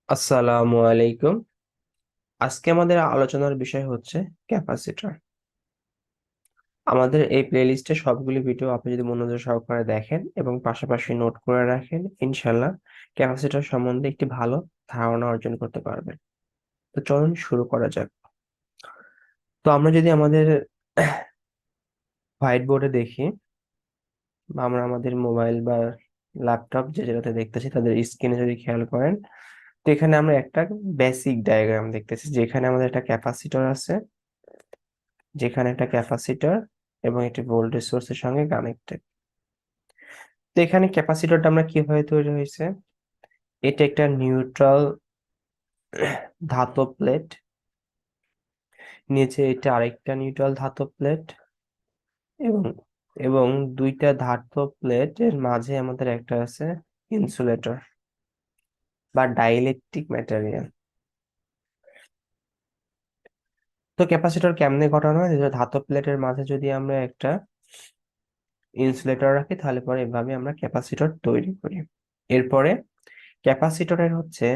আসসালামু আলাইকুম। আজকে আমাদের আলোচনার বিষয় হচ্ছে ক্যাপাসিটর। আমাদের এই প্লেলিস্টে সবগুলি ভিডিও আপনি যদি মনোযোগ সহকারে দেখেন এবং পাশাপাশি নোট করে রাখেন, ইনশাল্লাহ ক্যাপাসিটর সম্বন্ধে একটি ভালো ধারণা অর্জন করতে পারবেন। তো চলুন শুরু করা যাক। তো আমরা যদি আমাদের হোয়াইট বোর্ডে দেখি, বা আমরা আমাদের মোবাইল বা ল্যাপটপ যেটাতে দেখতেছি তাদের স্ক্রিনে যদি খেয়াল করেন, তো এখানে আমরা একটা বেসিক ডায়াগ্রাম দেখতেছি, যেখানে আমাদের একটা ক্যাপাসিটর আছে, এবং একটি ভোল্টেজ সোর্সের সঙ্গে কানেক্টেড। তো এখানে ক্যাপাসিটরটা আমরা কিভাবে তৈরি হয়েছে, এটা একটা নিউট্রাল ধাতব প্লেট, নিচে এটা আরেকটা নিউট্রাল ধাতব প্লেট, এবং এবং দুইটা ধাতব প্লেটের মাঝে আমাদের একটা আছে ইনসুলেটর বা ডাইইলেকট্রিক ম্যাটেরিয়াল। তো ক্যাপাসিটর কেমনে গঠন হয়, যে ধাতব প্লেটের মাঝে যদি আমরা একটা ইনসুলেটর রাখি, তাহলে পরে এভাবে আমরা ক্যাপাসিটর তৈরি করি। এরপরে ক্যাপাসিটরের হচ্ছে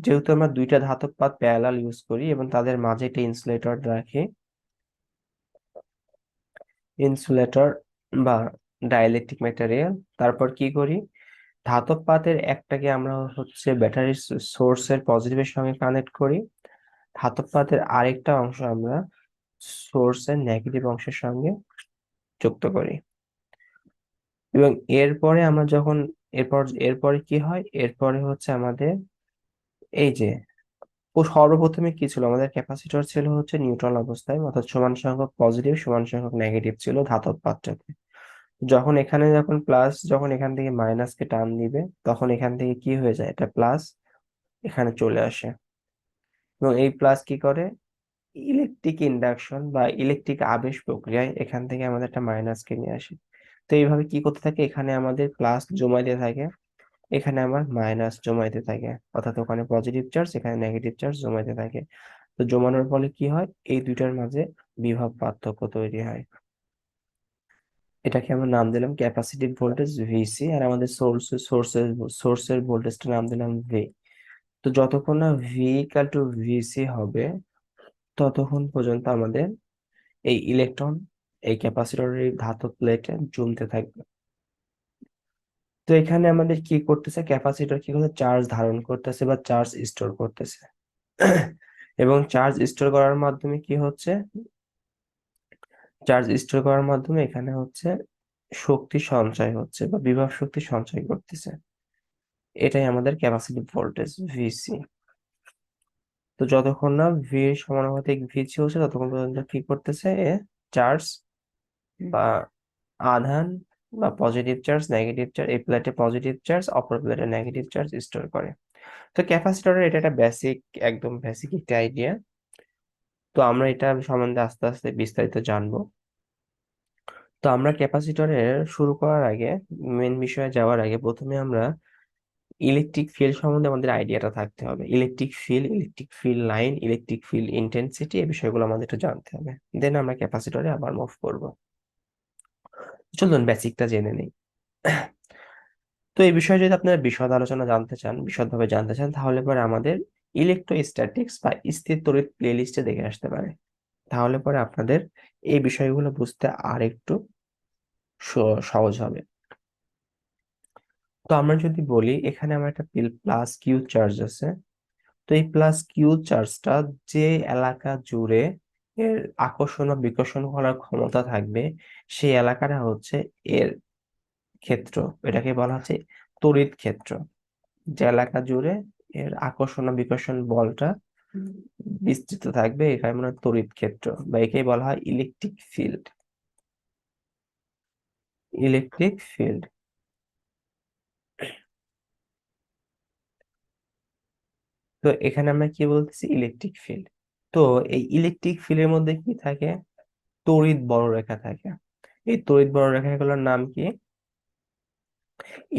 যেহেতু আমরা দুইটা ধাতব পাত প্যারালাল ইউজ করি এবং তাদের মাঝে একটা ইনসুলেটর রাখি, ইনসুলেটর বা ডাইইলেকট্রিক ম্যাটেরিয়াল, তারপর কি করি, ধাতব পাতের একটাকে আমরা হচ্ছে ব্যাটারি সোর্সের পজিটিভের সঙ্গে কানেক্ট করি, ধাতব পাতের আরেকটা অংশ আমরা সোর্সের নেগেটিভ অংশের সঙ্গে যুক্ত করি। এবং এরপরে আমরা যখন এরপরে কি হয়, এরপরে হচ্ছে আমাদের এই যে ও সর্বপ্রথমে কি ছিল, আমাদের ক্যাপাসিটর ছিল হচ্ছে নিউট্রাল অবস্থায়, অর্থাৎ সমান সংখ্যক পজিটিভ সমান সংখ্যক নেগেটিভ ছিল ধাতব পাত্রতে। যখন এখান থেকে মাইনাসকে টান দিবে, তখন এখান থেকে কি হয়ে যায়, এটা প্লাস এখানে চলে আসে, এবং এই প্লাস কি করে, ইলেকট্রিক ইন্ডাকশন বা ইলেকট্রিক আবেশ প্রক্রিয়ায় এখান থেকে আমাদের একটা মাইনাসকে নিয়ে আসে। তো এইভাবে কি করতে থাকে, এখানে আমাদের প্লাস জমাইতে থাকে, এখানে আমার মাইনাস জমাইতে থাকে, অর্থাৎ ওখানে পজিটিভ চার্জ এখানে নেগেটিভ চার্জ জমাইতে থাকে। তো জমানোর ফলে কি হয়, এই দুইটার মাঝে বিভব পার্থক্য তৈরি হয়। এটাকে আমরা নাম দিলাম ক্যাপাসিটিভ ভোল্টেজ ভিসি, আর আমাদের সোর্সের ভোল্টেজটা নাম দিলাম ভি। তো যতক্ষণ না ভি ইকাল টু ভিসি হবে, ততক্ষণ পর্যন্ত আমাদের এই ইলেকট্রন এই ক্যাপাসিটরের এই ধাতব প্লেটে জমতে থাকবে। তো এখানে আমাদের কি করতেছে, ক্যাপাসিটর কি করছে, চার্জ ধারণ করতেছে বা চার্জ স্টোর করতেছে। এবং চার্জ স্টোর করার মাধ্যমে এখানে হচ্ছে শক্তি সঞ্চয় হচ্ছে বা বিভব শক্তি সঞ্চয় করতেছে। এটাই আমাদের ক্যাপাসিটিভ ভোল্টেজ ভিসি। তো যতক্ষণ না ভি এর সমানুপাতিক ভিসি হচ্ছে, ততক্ষণ পর্যন্ত কি করতেছে, এ চার্জ বা আধান বা পজিটিভ চার্জ নেগেটিভ চার্জ, এই প্লেটে পজিটিভ চার্জ অপর প্লেটে নেগেটিভ চার্জ স্টোর করে। তো ক্যাপাসিটরের এটা একটা একদম বেসিক একটা আইডিয়া। তো আমরা এটা সম্বন্ধে আস্তে আস্তে বিস্তারিত জানবো। তো আমরা ক্যাপাসিটরের শুরু করার আগে, মেন বিষয়ে যাওয়ার আগে, প্রথমে আমরা ইলেকট্রিক ফিল্ড সম্বন্ধে আমাদের আইডিয়াটা থাকতে হবে। Electric field line, electric field intensity, এই বিষয়গুলো আমাদের একটু জানতে হবে, দেন আমরা ক্যাপাসিটরে আবার মুভ করব। চলুন বেসিকটা জেনে নেই। তো এই বিষয়ে যদি আপনারা বিশদভাবে জানতে চান, তাহলে পরে আমাদের ইলেকট্রোস্ট্যাটিক্স বা স্থির তড়িৎ প্লেলিস্টে দেখে আসতে পারে। তাহলে পরে আপনাদের এই বিষয়গুলো বুঝতে আর একটু সহজ হবে। তো আমরা যদি বলি, এখানে আমার একটা প্লাস কিউ চার্জ আছে। তো এই প্লাস কিউ চার্জটা যে এলাকা জুড়ে এর আকর্ষণ বা বিকর্ষণ করার ক্ষমতা থাকবে, সেই এলাকাটা হচ্ছে এর ক্ষেত্র। এটাকে বলা হচ্ছে তড়িৎ ক্ষেত্র। যে এলাকা জুড়ে এর আকর্ষণ ও বিকর্ষণ বলটা বিস্তৃত থাকবে, এখানে মনে হয় তড়িৎ ক্ষেত্র, বা একেই বলা হয় ইলেকট্রিক ফিল্ড। তো এখানে আমরা কি বলতেছি, ইলেকট্রিক ফিল্ড। তো এই ইলেকট্রিক ফিল্ডের মধ্যে কি থাকে, তড়িৎ বলরেখা থাকে। এই তড়িৎ বলরেখাগুলোর নাম কি,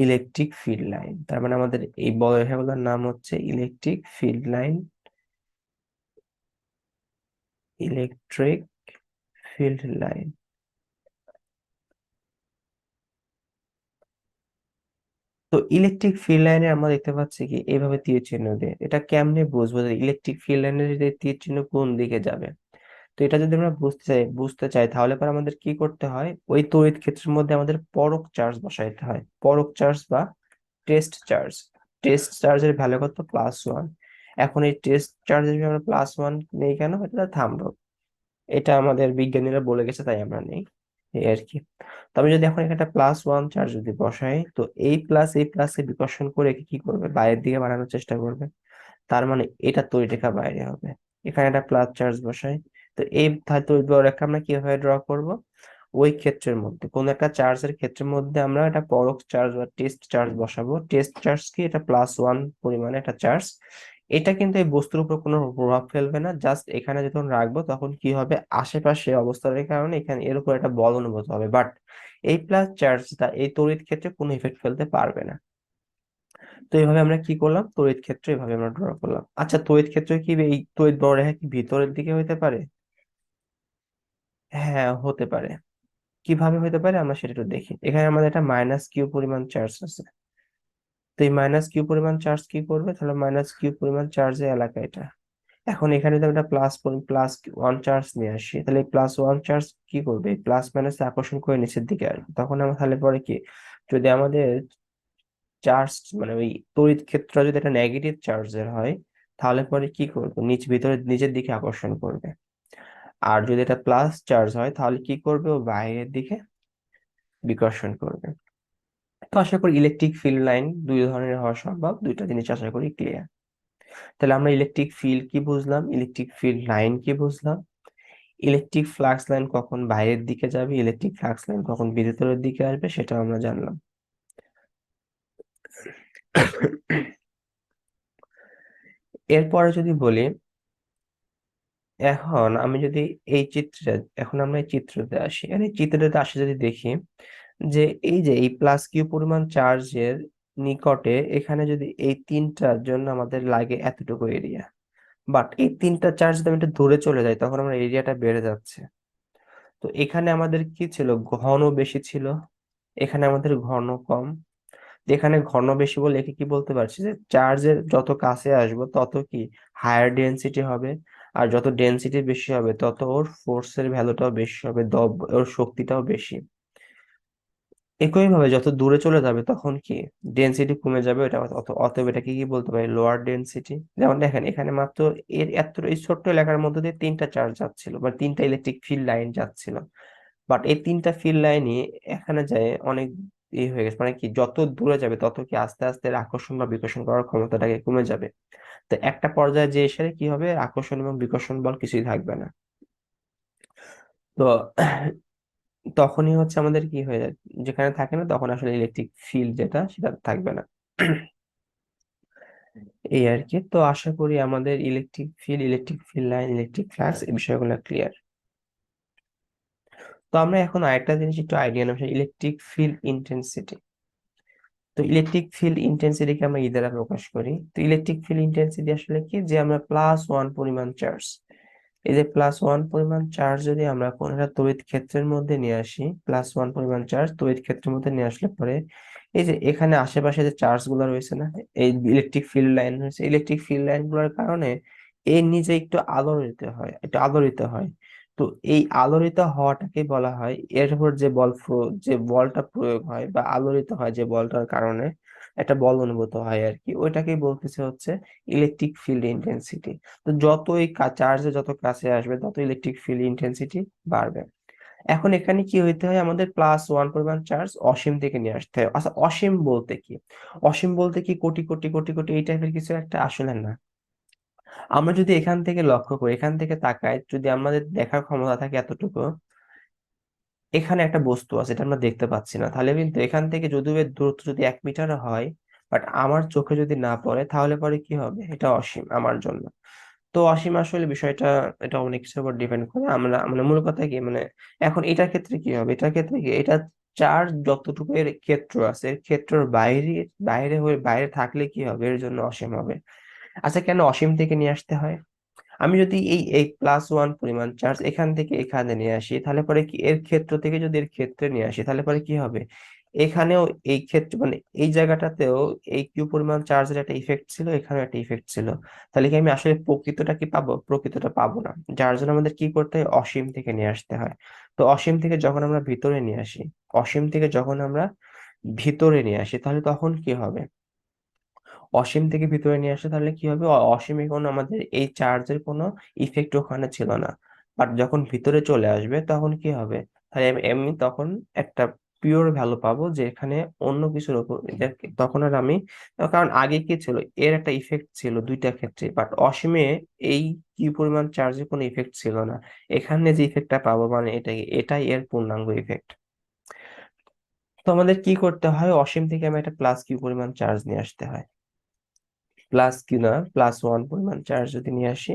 ইলেকট্রিক ফিল্ড লাইন। তার মানে আমাদের এই বলরেখাগুলোর নাম হচ্ছে ইলেকট্রিক ফিল্ড লাইন। তো ইলেকট্রিক ফিল্ড লাইনে আমরা দেখতে পাচ্ছি কি এইভাবে তীর চিহ্ন দিয়ে, এটা কেমনে বুঝবো যে ইলেকট্রিক ফিল্ড লাইনের যে তীর চিহ্ন কোন দিকে যাবে? তো এটা যদি আমরা বুঝতে চাই তাহলে পর আমাদের কি করতে হয়, ওই তড়িৎ ক্ষেত্রের মধ্যে আমাদের পরক চার্জ বসাইতে হয়, পরক চার্জ বা টেস্ট চার্জ। টেস্ট চার্জের ভ্যালু কত? +1। এখন এই টেস্ট চার্জের যদি আমরা +1 নেই কেন, এটা থামবো, এটা আমাদের বিজ্ঞানীরা বলে গেছে তাই আমরা নেই, এই আর কি। তবে যদি এখন এখানে একটা +1 চার্জ যদি বসাই, তো এই প্লাসে বিকর্ষণ করে একে কি করবে, বাইরের দিকে বাড়ানোর চেষ্টা করবে। তার মানে এটা তড়িৎ রেখা বাইরে হবে। এখানে একটা প্লাস চার্জ বসাই, তো এই তড়িৎ রেখা আমরা কিভাবে ড্র করব? ওই ক্ষেত্রের মধ্যে কোন একটা চার্জের ক্ষেত্রের মধ্যে আমরা একটা পরোক্ষ চার্জ বা টেস্ট চার্জ বসাবো। টেস্ট চার্জ কি? এটা +1 পরিমাণে একটা চার্জ। এটা কিন্তু এই বস্তুর উপর কোনো প্রভাব ফেলবে না, জাস্ট এখানে যখন রাখবো তখন কি হবে, আশেপাশে অবস্থানের কারণে এখানে এর উপর একটা বল অনুভূত হবে, বাট এই প্লাস চার্জটা এই তড়িৎ ক্ষেত্রে কোনো ইফেক্ট ফেলতে পারবে না। তো এইভাবে আমরা কি করলাম, তড়িৎ ক্ষেত্র এভাবে আমরা ড্র করলাম। আচ্ছা, তড়িৎ ক্ষেত্র কি এই তড়িৎ বক্ররেখা কি ভিতরের দিকে হতে পারে? হ্যাঁ, হতে পারে। কিভাবে হতে পারে আমরা সেটা একটু দেখি। এখানে আমাদের একটা q পরিমাণ চার্জ আছে। তো এই q পরিমাণ চার্জ কি করবে, তাহলে q পরিমাণ চার্জের এলাকা এটা। এখন এখানে যদি আমরা +1 চার্জ নিয়ে আসি, তাহলে এই +1 চার্জ কি করবে, এই প্লাস মাইনাস আকর্ষণ করে নিচের দিকে আসবে। তখন আমরা তাহলে পরে কি, যদি আমাদের চার্জ মানে ওই তড়িৎ ক্ষেত্র যদি এটা নেগেটিভ চার্জের হয়, তাহলে পরে কি করবে, ভিতরে নিচের দিকে আকর্ষণ করবে। আর যদি এটা প্লাস চার্জ হয় তাহলে কি করবে, ও বাইরের দিকে বিকর্ষণ করবে। তো আশা করি ইলেকট্রিক ফিল্ড লাইন দুই ধরনের হওয়া সম্ভব, দুইটা জিনিস আশা করি ক্লিয়ার। তাহলে আমরা ইলেকট্রিক ফিল্ড কি বুঝলাম, ইলেকট্রিক ফিল্ড লাইন কি বুঝলাম, ইলেকট্রিক ফ্লাক্স লাইন কখন বাইরের দিকে যাবে, ইলেকট্রিক ফ্লাক্স লাইন কখন ভিতরের দিকে আসবে, সেটা আমরা জানলাম। এরপরে যদি বলি, এখন আমি যদি এই চিত্রে, এখন আমরা এই চিত্রতে আসি, আর এই চিত্রতে আসি যদি দেখি যে এই যে এই q পরিমাণ চার্জের নিকটে এখানে যদি এই তিনটার জন্য আমাদের লাগে এতটুকু এরিয়া, বাট এই তিনটা চার্জ যদি আমি একটু দূরে চলে যাই তখন আমার এরিয়াটা বেড়ে যাচ্ছে। তো এখানে আমাদের কি ছিল, ঘন বেশি ছিল, এখানে আমাদের ঘন কম। যেখানে ঘন বেশি বলে একে কি বলতে পারছি, যে চার্জের যত কাছে আসবো তত কি হায়ার ডেনসিটি হবে, আর যত ডেনসিটি বেশি হবে তত ওর ফোর্সের ভ্যালুটাও বেশি হবে, ওর শক্তিটাও বেশি। একই ভাবে যত দূরে চলে যাবে তখন কি ডেনসিটি কমে যাবে, এটা অতএব এটাকে কি বলতে পারি, লোয়ার ডেনসিটি। যেমন দেখেন এখানে মাত্র এই ছোট্ট এলাকার মধ্যে দিয়ে তিনটা চার্জ যাচ্ছিল বা তিনটা ইলেকট্রিক ফিল্ড লাইন যাচ্ছিল, বাট এই তিনটা ফিল্ড লাইনই এখানে যায় অনেক হয়ে গেছে, মানে কি যত দূরে যাবে তত কি আস্তে আস্তে এর আকর্ষণ বা বিকর্ষণ করার ক্ষমতাটাকে কমে যাবে। তো একটা পর্যায়ে যে এসে কি হবে, আকর্ষণ এবং বিকর্ষণ বল কিছুই থাকবে না। তো তখনই হচ্ছে আমাদের কি হয়ে যায়, যেখানে থাকে না তখন আসলে ইলেকট্রিক ফিল্ড যেটা সেটা থাকবে না। এই আর কি। তো আশা করি আমাদের electric field line, electric flux এই বিষয়গুলো ক্লিয়ার। তো আমরা এখন আরেকটা জিনিস একটু আইডিয়া নেব, ইলেকট্রিক ফিল্ড ইন্টেন্সিটি। তো ইলেকট্রিক ফিল্ড ইন্টেন্সিটিকে আমরা দ্বারা প্রকাশ করি। তো ইলেকট্রিক ফিল্ড ইন্টেন্সিটি আসলে কি, যে আমরা +1 পরিমাণ চার্জ, এই যে +1 পরিমাণ চার্জ যদি আমরা কোন একটা তড়িৎ ক্ষেত্রের মধ্যে নিয়ে আসি, +1 পরিমাণ চার্জ তড়িৎ ক্ষেত্রের মধ্যে নিয়ে আসলে পরে এই যে এখানে আশেপাশে যে চার্জ গুলো রয়েছে না, এই ইলেকট্রিক ফিল্ড লাইন রয়েছে, ইলেকট্রিক ফিল্ড লাইন গুলোর কারণে এই নিজে একটু আলোড়িত হয়। তো এই আলোড়িত হওয়াটাকে বলা হয়, এর উপর যে যে বলটা প্রয়োগ হয় বা আলোড়িত হয় যে বলটার কারণে একটা বল অনুভূত হয় আর কি, ওইটাকেই বলতেছে হচ্ছে ইলেকট্রিক ফিল্ড ইন্টেন্সিটি। তো যত এই চার্জে যত কাছে আসবে তত ইলেকট্রিক ফিল্ড ইন্টেন্সিটি বাড়বে। এখন এখানে কি হইতে হয়, আমাদের +1 পরিমাণ চার্জ অসীম থেকে নিয়ে আসতে হয়। আচ্ছা, অসীম বলতে কি, অসীম বলতে কি কোটি কোটি কোটি কোটি এই টাইপের কিছু একটা? আসলে না। আমরা যদি এখান থেকে লক্ষ্য করি, এখান থেকে তাকাই, যদি আমাদের দেখার ক্ষমতা থাকে এতটুকু, এখানে একটা বস্তু আছে এটা আমরা দেখতে পাচ্ছি না, তাহলে কিন্তু এখান থেকে যদিও এর দূরত্ব যদি 1 মিটার হয়, বাট আমার চোখে যদি না পড়ে তাহলে পরে কি হবে, এটা অসীম আমার জন্য। তো অসীম আসলে বিষয়টা, এটা অনেক কিছুর উপর ডিপেন্ড করে। আমরা মানে মূল কথা কি, মানে এখন এটার ক্ষেত্রে কি হবে, এটার ক্ষেত্রে কি, এটা চার্জ যতটুকু এর ক্ষেত্র আছে, এর ক্ষেত্রের বাইরে বাইরে থাকলে কি হবে, এর জন্য অসীম হবে। আচ্ছা, কেন অসীম থেকে নিয়ে আসতে হয়? আমি যদি এই +1 পরিমাণ চার্জ এখান থেকে এখানে নিয়ে আসি, তাহলে পরে কি এর ক্ষেত্র থেকে যদি এর ক্ষেত্রে নিয়ে আসি তাহলে পরে কি হবে, এখানেও এই ক্ষেত্রে মানে এই জায়গাটাতেও এই কিউ পরিমাণ চার্জের একটা ইফেক্ট ছিল, এখানেও একটা ইফেক্ট ছিল। তাহলে কি আমি আসলে প্রকৃতটা কি পাবো? প্রকৃতটা পাবো না। যার জন্য আমাদের কি করতে হয়? অসীম থেকে নিয়ে আসতে হয়। তো অসীম থেকে যখন আমরা ভিতরে নিয়ে আসি, অসীম থেকে যখন আমরা ভিতরে নিয়ে আসি, তাহলে তখন কি হবে? অসীম থেকে ভিতরে নিয়ে আসে তাহলে কি হবে? অসীমে কোনো আমাদের এই চার্জের কোনো ইফেক্ট ওখানে ছিল না। বাট যখন ভিতরে চলে আসবে তখন কি হবে? তাহলে আমি তখন একটা পিওর ভ্যালু পাবো, যে এখানে অন্য কিছুর উপর তখন আর আমি, কারণ আগে কি ছিল, এর একটা ইফেক্ট ছিল দুইটা ক্ষেত্রে, বাট অসীমে এই কি পরিমাণ চার্জের কোনো ইফেক্ট ছিল না। এখানে যে ইফেক্টটা পাবো মানে এটাই এর পূর্ণাঙ্গ ইফেক্ট। তো আমাদের কি করতে হয়? অসীম থেকে আমি একটা প্লাস কিউ পরিমাণ চার্জ নিয়ে আসতে হয়। প্লাস কি না, +1 পরিমাণ চার্জ যদি নিয়ে আসি,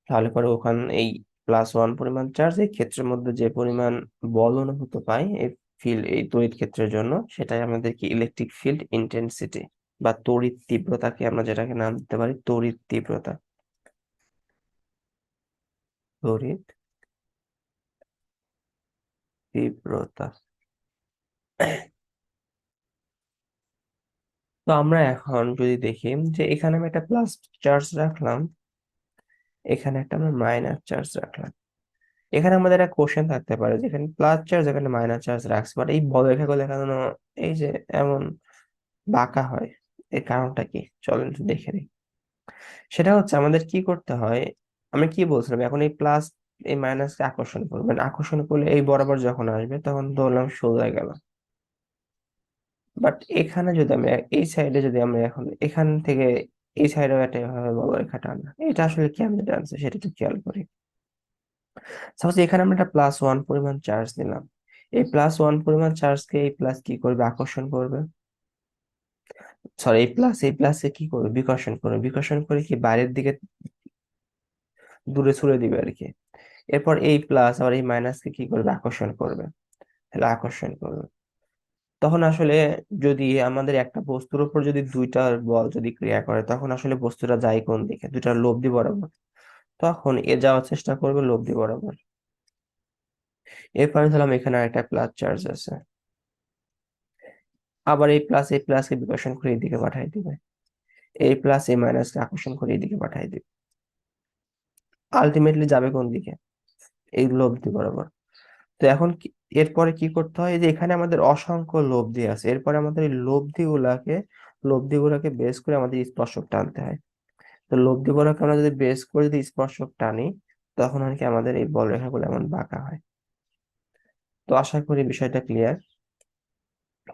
তাহলে পরে ওখানে এই +1 পরিমাণ চার্জ এই ক্ষেত্রের মধ্যে যে পরিমাণ বল অনুভূত পাই এই ফিল্ড, এই তড়িৎ ক্ষেত্রের জন্য, সেটাই আমাদের কি ইলেকট্রিক ফিল্ড ইন্টেন্সিটি বা তড়িৎ তীব্রতাকে আমরা যেটাকে নাম দিতে পারি তড়িৎ তীব্রতা। তড়িৎ তীব্রতা। তো আমরা এখন যদি দেখি যে এখানে আমি একটা প্লাস চার্জ রাখলাম, এখানে একটা আমরা মাইনাস চার্জ রাখলাম। এখানে আমাদের একটা কোশ্চেন থাকতে পারে, যেখানে প্লাস চার্জ এখানে মাইনাস চার্জ রাখছে, বাট এই বলরেখাগুলো কেন এই যে এমন বাঁকা হয়? এর কারণটা কি? চলেন একটু দেখে নিই। সেটা হচ্ছে আমাদের কি করতে হয়, আমি কি বলছিলাম, এখন এই প্লাস এই মাইনাসকে আকর্ষণ করবেন, আকর্ষণ করলে এই বরাবর যখন আসবে তখন ধরলাম সোজা গেল। বাট এখানে যদি আমি এই সাইডে যদি আমরা এখন এখান থেকে এই সাইডে একটা এভাবে বলরেখা টানা, এটা আসলে কেমনে টানছে সেটা একটু খেয়াল করি। সাপোজ এখানে আমরা একটা +1 পরিমাণ চার্জ নিলাম, এই +1 পরিমাণ চার্জকে এই প্লাস কি করবে? আকর্ষণ করবে। সরি, এই প্লাসে কি করবে? বিকর্ষণ করবে। বিকর্ষণ করে কি বাইরের দিকে দূরে ছুড়ে দিবে আর কি। এরপর এই প্লাস আবার এই মাইনাসকে কি করবে? আকর্ষণ করবে। তাহলে আকর্ষণ করবে। তখন আসলে যদি আমাদের একটা বস্তুর উপর যদি দুইটা বল যদি ক্রিয়া করে, তখন আসলে বস্তুটা যায় কোন দিকে? দুইটা লব্ধি বরাবর। তখন এ যাওয়ার চেষ্টা করবে লব্ধি বরাবর। এরপর আমি ধরলাম এখানে একটা প্লাস চার্জ আছে, আবার এই প্লাসকে বিকর্ষণ করে এইদিকে পাঠিয়ে দিবে। এই প্লাস এই মাইনাসকে আকর্ষণ করে এইদিকে পাঠিয়ে দিবে। আলটিমেটলি যাবে কোন দিকে? এই লব্ধি বরাবর। তো এখন এরপরে কি করতে হয়? এই যে এখানে আমাদের অসংখ্য লব্ধি আছে, এরপরে আমাদের এই লব্ধিগুলাকে বেস করে আমাদের স্পর্শক টানতে হয়। তো লব্ধিগুলোকে আমরা যদি বেস করে যদি স্পর্শক টানি, তখন আর কি আমাদের এই বলরেখাগুলো এমন বাঁকা হয়। তো আশা করি বিষয়টা ক্লিয়ার,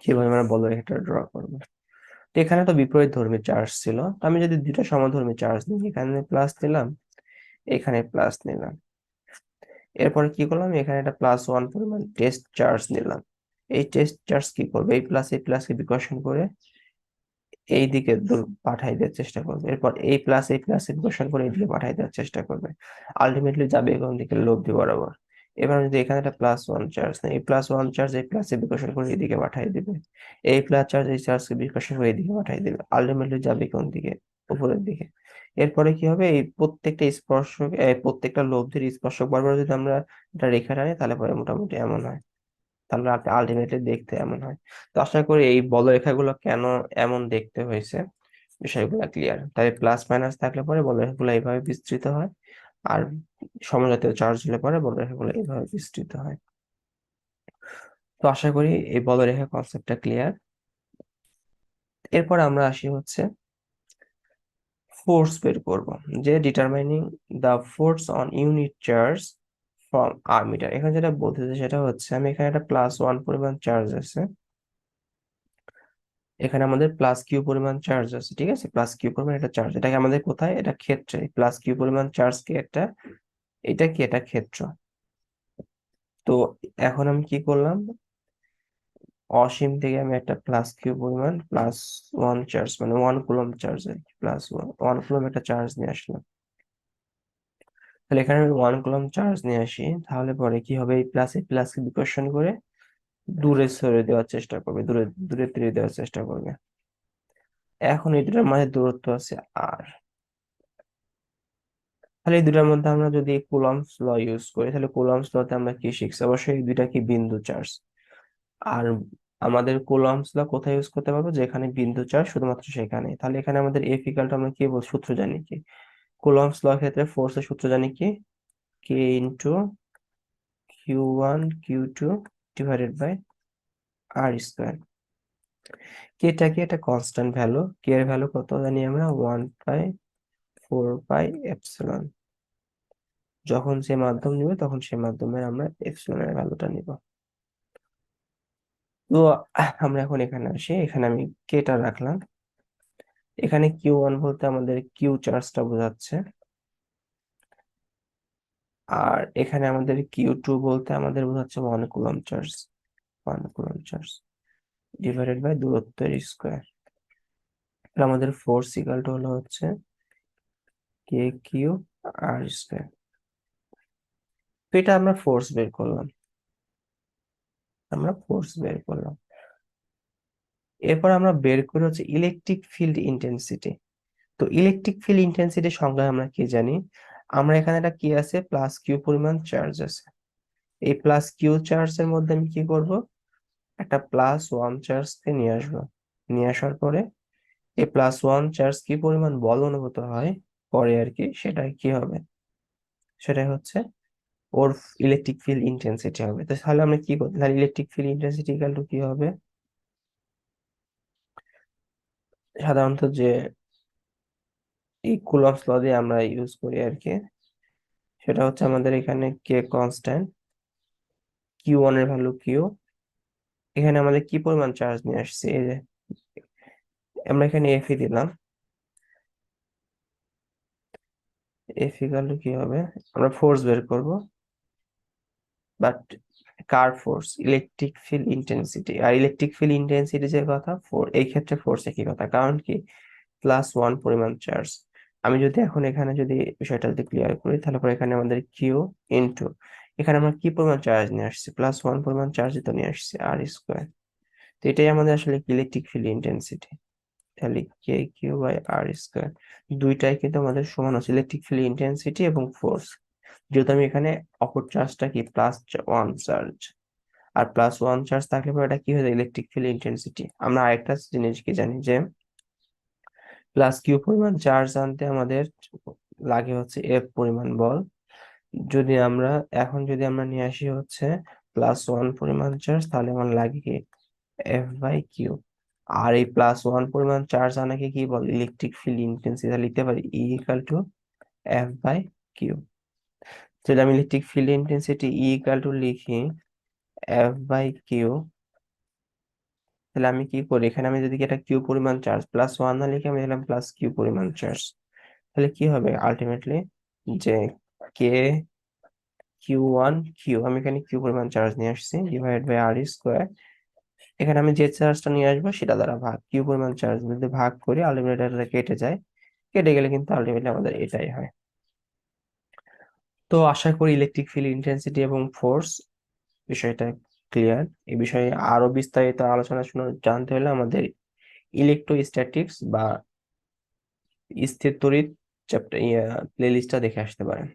কিভাবে আমরা বলরেখাটা ড্র করবো। তো এখানে তো বিপরীত ধর্মী চার্জ ছিল, তো আমি যদি দুটো সমধর্মী চার্জ নিই, এখানে প্লাস নিলাম, এখানে প্লাস নিলাম। এরপরে কি করলাম? এখানে একটা +1 পরিমাণ টেস্ট চার্জ নিলাম। এই টেস্ট চার্জ কি করবে? এই প্লাসকে বিকর্ষণ করে এই দিকে পাঠাই দেওয়ার চেষ্টা করবে। এরপর এই প্লাসে বিকর্ষণ করে এইদিকে পাঠাই দেওয়ার চেষ্টা করবে। আলটিমেটলি যাবে কোন দিকে? লব্ধি বরাবর। এবার যদি এখানে একটা +1 চার্জ নেই, এই +1 চার্জ এই প্লাসে বিকর্ষণ করে এইদিকে পাঠিয়ে দিবে। এই প্লাস চার্জ এই চার্জকে বিকর্ষণ করে এইদিকে পাঠিয়ে দিবে। আলটিমেটলি যাবে কোন দিকে? উপরের দিকে। এরপরে কি হবে? এই প্রত্যেকটা স্পর্শক প্রত্যেকটা লব্ধির স্পর্শক বরাবর যদি আমরা একটা রেখা টানি, তাহলে পরে মোটামুটি এমন হয়। তাহলে আলটিমেটলি দেখতে এমন হয়। তো আশা করি এই বলরেখাগুলো কেন এমন দেখতে হয়েছে বিষয়গুলো ক্লিয়ার। তাই প্লাস মাইনাস থাকলে পরে বলরেখাগুলো এইভাবে বিস্তৃত হয়, আর সমজাতীয় চার্জ হলে পরে বলরেখাগুলো এইভাবে বিস্তৃত হয়। তো আশা করি এই বলরেখা কনসেপ্টটা ক্লিয়ার। এরপর আমরা আসি হচ্ছে ফোর্স বের করব, যে determining the force on unit charge from আর্মিটার। এখানে যেটা বলতেছে সেটা হচ্ছে, আমি এখানে একটা +1 পরিমাণ চার্জ আছে, এখানে আমাদের প্লাস কিউ পরিমাণ চার্জ আছে, ঠিক আছে? প্লাস কিউ পরিমাণ একটা চার্জ, এটাকে আমাদের কোথায়? এটা ক্ষেত্রে। প্লাস কিউ পরিমাণ চার্জ কি একটা, এটা কি? এটা ক্ষেত্র। তো এখন আমি কি করলাম? অসীম থেকে আমি একটা প্লাস কিউ পরিমাণ +1 চার্জ মানে 1 কুলম্ব চার্জ, +1 কুলম্ব একটা চার্জ নিয়ে আসলাম। তাহলে এখানে আমি 1 কুলম্ব চার্জ নিয়ে আসি, তাহলে পরে কি হবে? এই প্লাসকে বিকর্ষণ করে দূরে সরে দেওয়ার চেষ্টা করবে, দূরে দূরে ত্রিয়ে দেওয়ার চেষ্টা করবে। এখন এই দুটার মাঝে দূরত্ব আছে আর, তাহলে এই দুটার মধ্যে আমরা যদি কুলম্বস ল ইউজ করি, তাহলে কুলম্বস লতে আমরা কি শিখছি? অবশ্যই এই দুইটা কি বিন্দু চার্জ। আর আমাদের কুলম্বস ল কোথায় ইউজ করতে পারবো, যেখানে বিন্দু চার্জ শুধুমাত্র সেখানে। তাহলে এখানে আমাদের এফ ইকুয়াল টু আমরা কি বল, সূত্র জানি কি, কুলম্বস ল ক্ষেত্রে ফোর্সের সূত্র জানি কি, k into Q1 Q2 divided by r square. কেটা কি, এটা কনস্ট্যান্ট ভ্যালু, কে এর ভ্যালু কত জানি আমরা, 1/4 পাই এপসিলন। যখন যে মাধ্যম নিবে তখন সে মাধ্যমের আমরা এপসিলনের ভ্যালুটা নিব। তো আমরা এখন এখানে আসি, এখানে আমি কেটা রাখলাম। এখানে Q1 বলতে আমাদের কিউ চার্জটা বোঝাচ্ছে, আর এখানে আমাদের Q2 বলতে আমাদের বোঝাচ্ছে 1 coulomb charge. 1 coulomb charge divided by দূরত্বের স্কোয়ার। আমাদের ফোর্স ইকুয়াল টু হলো হচ্ছে K কিউ আর স্কোয়ার। তো এটা আমরা ফোর্স বের করলাম, এরপর আমরা বের করি হচ্ছে ইলেকট্রিক ফিল্ড ইন্টেন্সিটি। তো ইলেকট্রিক ফিল্ড ইন্টেন্সিটির সংজ্ঞা আমরা কি জানি, আমরা এখানে একটা কি আছে, প্লাস কিউ পরিমাণ চার্জ আছে। এই প্লাস কিউ চার্জের মধ্যে আমি কি করব, একটা +1 চার্জকে নিয়ে আসবো। নিয়ে আসার পরে এই +1 চার্জ কি পরিমাণ বল অনুভূত হয় পরে আর কি, সেটাই কি হবে, সেটাই হচ্ছে ওর ইলেকট্রিক ফিল্ড ইন্টেন্সিটি হবে। তো তাহলে আমরা কি করতে, তাহলে electric field intensity equal to কি হবে, সাধারণত যে এই কুলম্বস ল দিয়ে আমরা ইউজ করি আর কি, সেটা হচ্ছে আমাদের এখানে কে কনস্ট্যান্ট, Q1 এর ভ্যালু কিউ, এখানে আমাদের কি পরিমাণ চার্জ নিয়ে আসছে, এই যে আমরা এখানে এফ দিলাম, এফ ইকুয়াল টু কি হবে, আমরা ফোর্স বের করব, বাট কার ফোর্স, ইলেকট্রিক ফিল্ড ইন্টেন্সিটি। আর ইলেকট্রিক ফিল্ড ইন্টেন্সিটি যে কথা, এই ক্ষেত্রে ফোর্স একই কথা, কারণ কি +1 পরিমাণ চার্জ। আমি যদি এখন এখানে যদি বিষয়টা যদি ক্লিয়ার করি, তাহলে পরে এখানে আমাদের কিউ ইন্টু, এখানে আমরা কি পরিমাণ চার্জ নিয়ে আসছি, +1 পরিমাণ চার্জ তো নিয়ে আসছি, আর স্কোয়ার। তো এটাই আমাদের আসলে ইলেকট্রিক ফিল্ড ইন্টেন্সিটি। তাহলে K কিউ/R স্কোয়ার, দুইটাই কিন্তু আমাদের সমান হচ্ছে, ইলেকট্রিক ফিল্ড ইন্টেন্সিটি এবং ফোর্স। যেহেতু আমি এখানে অপর চার্জটা কি +1 চার্জ, আর +1 চার্জ থাকলে পরে এটা কি হয়ে যায়, ইলেকট্রিক ফিল্ড ইন্টেন্সিটি। আমরা আরেকটা জিনিস কি জানি, যে প্লাস কিউ পরিমাণ চার্জ আনতে আমাদের লাগে হচ্ছে এফ পরিমাণ বল। যদি আমরা যদি আমরা নিয়ে আসি হচ্ছে +1 পরিমাণ চার্জ, তাহলে আমার লাগে কি F/Q। আর এই +1 পরিমাণ চার্জ আনাকে কি বল, ইলেকট্রিক ফিল্ড ইন্টেন্সিটি, লিখতে পারি E ইকাল টু F/Q। যদি আমি electric field intensity E equal to লিখি F/Q, তাহলে আমি কি করি, এখানে আমি যদি এটা কিউ পরিমাণ চার্জ, +1 না লিখে আমি লিখলাম প্লাস কিউ পরিমাণ চার্জ, তাহলে কি হবে আলটিমেটলি, যে কে Q1 Q, আমি এখানে কিউ পরিমাণ চার্জ নিয়ে আসছি, ডিভাইড বাই আর স্কোয়ার। এখানে আমি যে চার্জটা নিয়ে আসবো সেটা দ্বারা ভাগ, কিউ পরিমাণ চার্জ যদি ভাগ করি আলটিমেটলি এটা কেটে যায়, কেটে গেলে কিন্তু আলটিমেটলি আমাদের এটাই হয়। তো আশা করি ইলেকট্রিক ফিল্ড ইন্টেন্সিটি এবং ফোর্স বিষয়টা ক্লিয়ার। এই বিষয়ে আরো বিস্তারিত আলোচনা জানতে হলে আমাদের ইলেকট্রোস্ট্যাটিক্স বা স্থির তড়িৎ চ্যাপ্টার প্লে লিস্টটা দেখে আসতে পারেন।